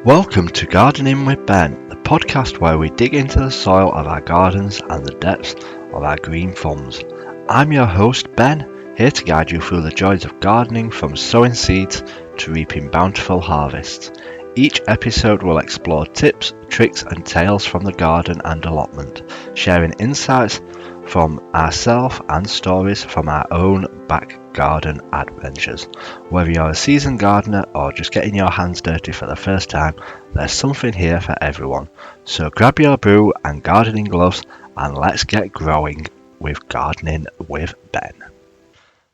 Welcome to Gardening with Ben, the podcast where we dig into the soil of our gardens and the depths of our green thumbs. I'm your host Ben, here to guide you through the joys of gardening from sowing seeds to reaping bountiful harvests. Each episode will explore tips, tricks and tales from the garden and allotment, sharing insights from ourselves and stories from our own back garden adventures. Whether you're a seasoned gardener or just getting your hands dirty for the first time, there's something here for everyone. So grab your brew and gardening gloves and let's get growing with Gardening with Ben.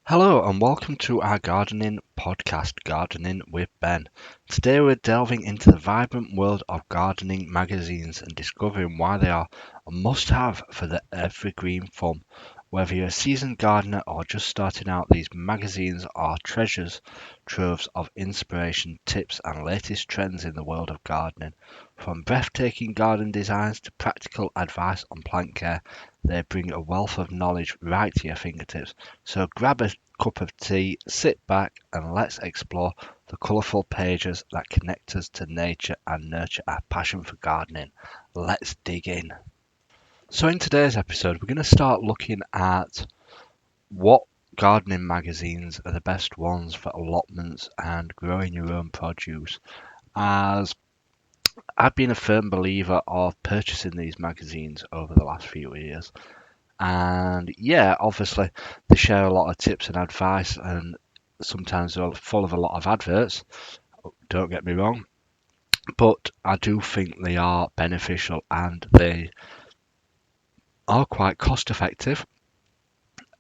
Hello and welcome to our gardening podcast, Gardening with Ben. Today we're delving into the vibrant world of gardening magazines and discovering why they are a must-have for the every green thumb. Whether you're a seasoned gardener or just starting out, these magazines are treasures troves of inspiration, tips and latest trends in the world of gardening. From breathtaking garden designs to practical advice on plant care, they bring a wealth of knowledge right to your fingertips. So grab a cup of tea, sit back and let's explore the colourful pages that connect us to nature and nurture our passion for gardening. Let's dig in. So in today's episode, we're going to start looking at what gardening magazines are the best ones for allotments and growing your own produce, as I've been a firm believer of purchasing these magazines over the last few years. And yeah, obviously they share a lot of tips and advice and sometimes they're full of a lot of adverts, don't get me wrong, but I do think they are beneficial and they are quite cost effective,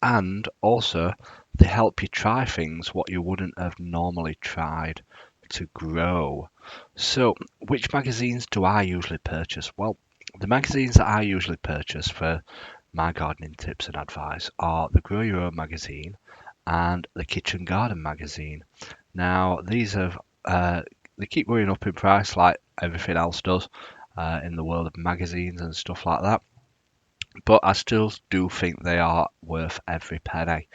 and also they help you try things what you wouldn't have normally tried to grow. So which magazines do I usually purchase? Well, the magazines that I usually purchase for my gardening tips and advice are the Grow Your Own magazine and the Kitchen Garden magazine. Now these have they keep going up in price like everything else does in the world of magazines and stuff like that, but I still do think they are worth every penny.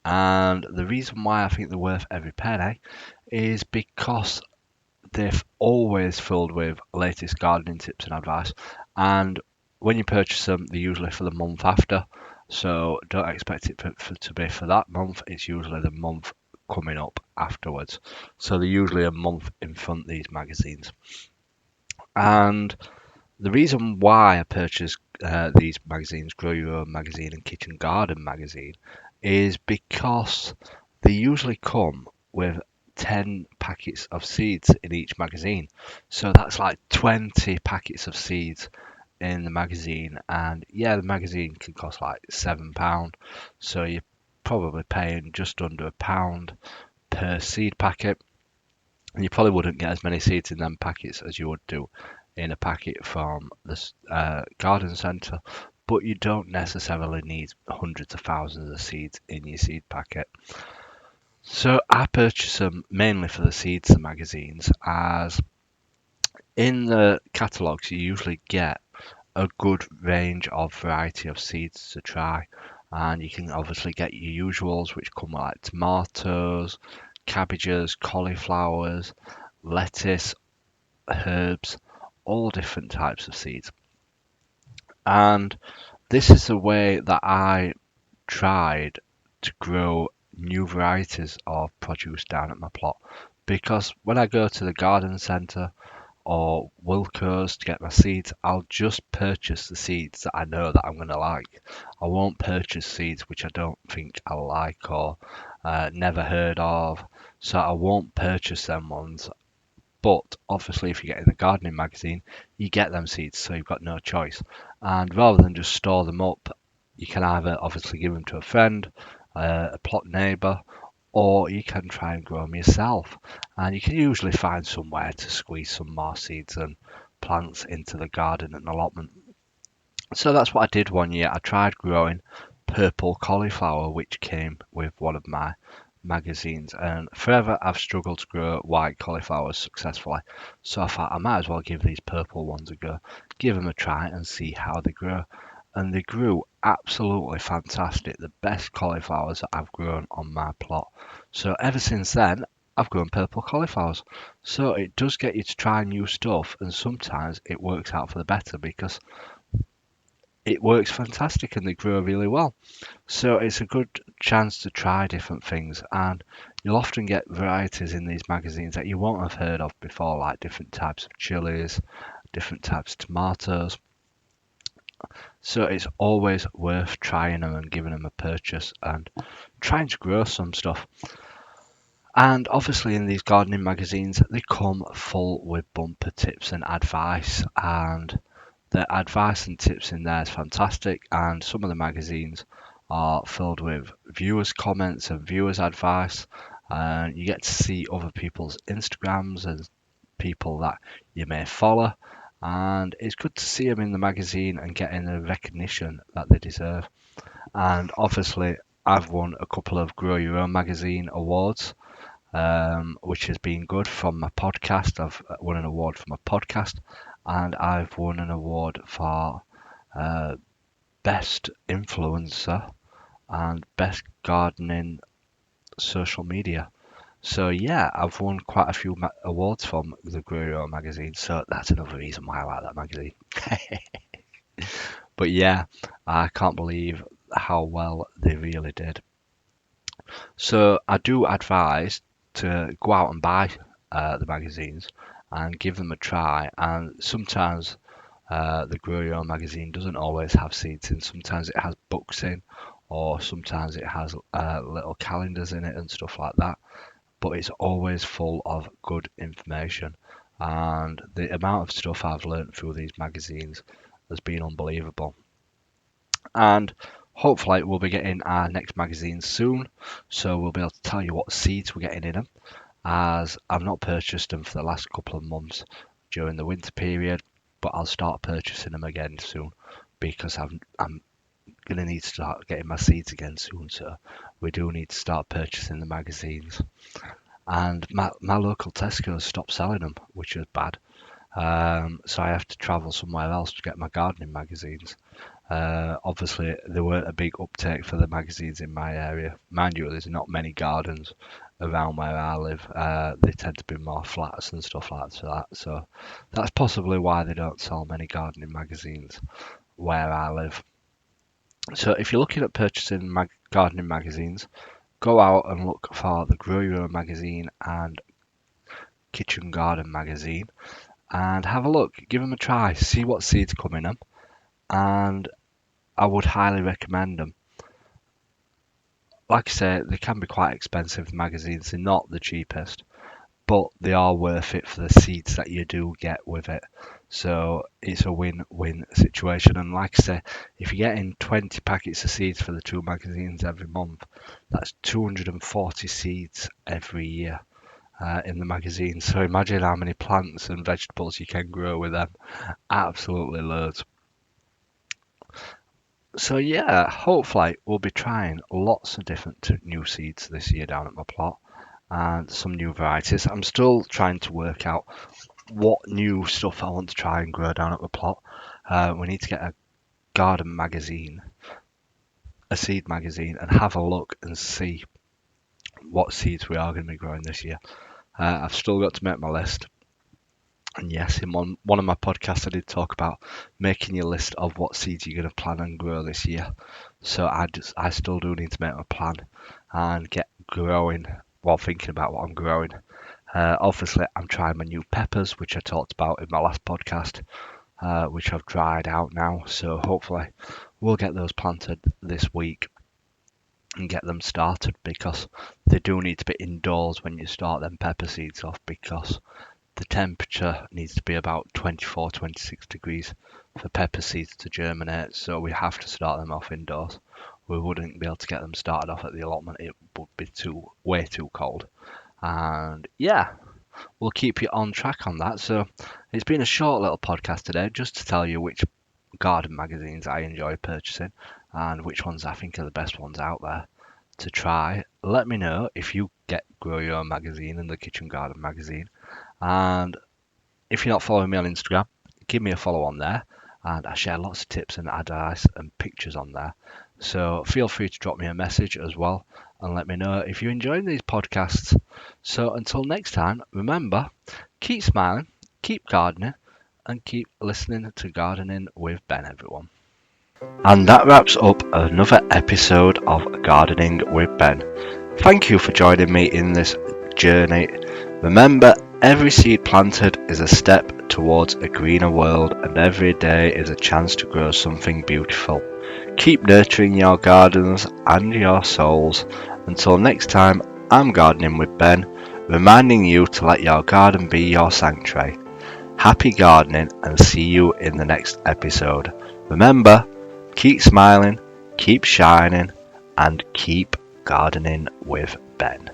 And the reason why I think they're worth every penny is because they've always filled with latest gardening tips and advice. And when you purchase them, they're usually for the month after. So don't expect it to be for that month. It's usually the month coming up afterwards. So they're usually a month in front, these magazines. And the reason why I purchased these magazines, Grow Your Own magazine and Kitchen Garden magazine, is because they usually come with 10 packets of seeds in each magazine. So that's like 20 packets of seeds in the magazine. And yeah, the magazine can cost like £7. So you're probably paying just under £1 per seed packet. And you probably wouldn't get as many seeds in them packets as you would do in a packet from the garden centre, but you don't necessarily need hundreds of thousands of seeds in your seed packet. So I purchase them mainly for the seeds, the magazines, as in the catalogues you usually get a good range of variety of seeds to try, and you can obviously get your usuals which come with like tomatoes, cabbages, cauliflowers, lettuce, herbs, all different types of seeds. And this is the way that I tried to grow new varieties of produce down at my plot, because when I go to the garden centre or Wilco's to get my seeds, I'll just purchase the seeds that I know that I'm going to like. I won't purchase seeds which I don't think I like or never heard of, so I won't purchase them ones. But obviously, if you get in the gardening magazine, you get them seeds, so you've got no choice. And rather than just store them up, you can either obviously give them to a friend, a plot neighbour, or you can try and grow them yourself. And you can usually find somewhere to squeeze some more seeds and plants into the garden and allotment. So that's what I did one year. I tried growing purple cauliflower, which came with one of my magazines, and forever I've struggled to grow white cauliflowers successfully, so I thought I might as well give these purple ones a go, give them a try and see how they grow. And they grew absolutely fantastic, the best cauliflowers that I've grown on my plot. So ever since then I've grown purple cauliflowers. So it does get you to try new stuff, and sometimes it works out for the better because it works fantastic and they grow really well. So it's a good chance to try different things, and you'll often get varieties in these magazines that you won't have heard of before, like different types of chilies, different types of tomatoes. So it's always worth trying them and giving them a purchase and trying to grow some stuff. And obviously, in these gardening magazines, they come full with bumper tips and advice, and the advice and tips in there is fantastic. And some of the magazines are filled with viewers' comments and viewers' advice, and you get to see other people's Instagrams and people that you may follow. And it's good to see them in the magazine and getting the recognition that they deserve. And obviously, I've won a couple of Grow Your Own magazine awards, which has been good from my podcast. I've won an award for my podcast, and I've won an award for uh, best influencer and best gardening social media. So yeah, I've won quite a few awards from the Grow Your Own magazine. So that's another reason why I like that magazine. But yeah, I can't believe how well they really did. So I do advise to go out and buy the magazines and give them a try. And sometimes the Grow Your Own magazine doesn't always have seeds in. Sometimes it has books in, or sometimes it has little calendars in it and stuff like that. But it's always full of good information. And the amount of stuff I've learned through these magazines has been unbelievable. And hopefully we'll be getting our next magazine soon, so we'll be able to tell you what seeds we're getting in them, as I've not purchased them for the last couple of months during the winter period, but I'll start purchasing them again soon because I'm going to need to start getting my seeds again soon, so we do need to start purchasing the magazines. And my local Tesco's stopped selling them, which is bad. So I have to travel somewhere else to get my gardening magazines. Obviously, there weren't a big uptake for the magazines in my area. Mind you, there's not many gardens around where I live. They tend to be more flats and stuff like that. So that's possibly why they don't sell many gardening magazines where I live. So if you're looking at purchasing gardening magazines, go out and look for the Grow Your Own magazine and Kitchen Garden magazine and have a look. Give them a try. See what seeds come in them. And I would highly recommend them. Like I say, they can be quite expensive, the magazines. They're not the cheapest, but they are worth it for the seeds that you do get with it. So it's a win-win situation. And like I say, if you're getting 20 packets of seeds for the two magazines every month, that's 240 seeds every year in the magazine. So imagine how many plants and vegetables you can grow with them. Absolutely loads. So yeah, hopefully we'll be trying lots of different new seeds this year down at my plot and some new varieties. I'm still trying to work out what new stuff I want to try and grow down at my plot. We need to get a garden magazine, a seed magazine, and have a look and see what seeds we are going to be growing this year. I've still got to make my list. And yes, in one of my podcasts, I did talk about making your list of what seeds you're going to plant and grow this year. So I still do need to make my plan and get growing while thinking about what I'm growing. Obviously, I'm trying my new peppers, which I talked about in my last podcast, which have dried out now. So hopefully, we'll get those planted this week and get them started because they do need to be indoors when you start them pepper seeds off because the temperature needs to be about 24-26 degrees for pepper seeds to germinate, so we have to start them off indoors. We wouldn't be able to get them started off at the allotment, it would be way too cold. And yeah, we'll keep you on track on that. So it's been a short little podcast today just to tell you which garden magazines I enjoy purchasing and which ones I think are the best ones out there to try. Let me know if you get Grow Your Own magazine and the Kitchen Garden magazine. And if you're not following me on Instagram, give me a follow on there. And I share lots of tips and advice and pictures on there. So feel free to drop me a message as well and let me know if you're enjoying these podcasts. So until next time, remember, keep smiling, keep gardening, and keep listening to Gardening with Ben, everyone. And that wraps up another episode of Gardening with Ben. Thank you for joining me in this journey. Remember, every seed planted is a step towards a greener world, and every day is a chance to grow something beautiful. Keep nurturing your gardens and your souls. Until next time, I'm Gardening with Ben, reminding you to let your garden be your sanctuary. Happy gardening, and see you in the next episode. Remember, keep smiling, keep shining, and keep gardening with Ben.